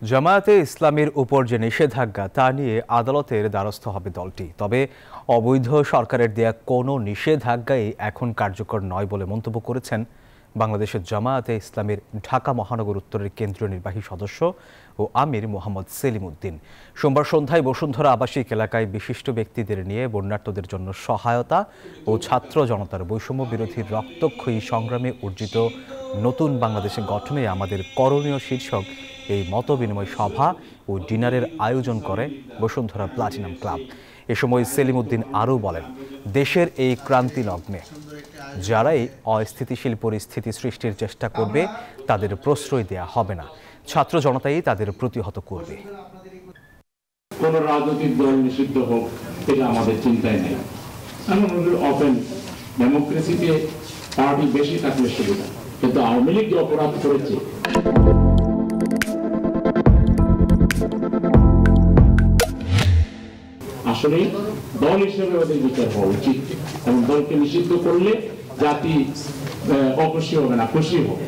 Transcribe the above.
জামায়াতে ইসলামীর উপর যে নিষেধাজ্ঞা তা নিয়ে আদালতের দ্বারস্থ হবে দলটি। তবে অবৈধ সরকারের দেয়া কোনো নিষেধাজ্ঞাই এখন কার্যকর নয় বলে মন্তব্য করেছেন বাংলাদেশের জামায়াতে ইসলামীর ঢাকা মহানগর উত্তরের কেন্দ্রীয় নির্বাহী সদস্য ও আমির মোহাম্মদ সেলিম উদ্দিন। সোমবার সন্ধ্যায় বসুন্ধরা আবাসিক এলাকায় বিশিষ্ট ব্যক্তিদের নিয়ে বন্যার্তদের জন্য সহায়তা ও ছাত্র জনতার বৈষম্য বিরোধী রক্তক্ষয়ী সংগ্রামে অর্জিত নতুন বাংলাদেশ গঠনে আমাদের করণীয় শীর্ষক এই মতবিনিময় সভা ও ডিনারের আয়োজন করে বসুন্ধরা প্লাটিনাম ক্লাব। এ সময় সেলিম উদ্দিন আরও বলেন, দেশের এই ক্রান্তি লগ্নে যারাই অস্থিতিশীল পরিস্থিতি সৃষ্টির চেষ্টা করবে তাদের প্রশ্রয় দেয়া হবে না, ছাত্র জনতাই তাদের প্রতিহত করবে। কোন রাজনৈতিক দল নিষিদ্ধ হোক এটা আমাদের চিন্তায় নেই। আমাদের ওপেন ডেমোক্রেসিতে পার্টি বেশি থাকলে সুবিধা, কিন্তু আওয়ামী লীগ যে অপরাধ করেছে আসলে দল হিসেবে ওদের বিচার হওয়া উচিত এবং দলকে নিষিদ্ধ করলে জাতি অখুশি হবে না, খুশি হবে।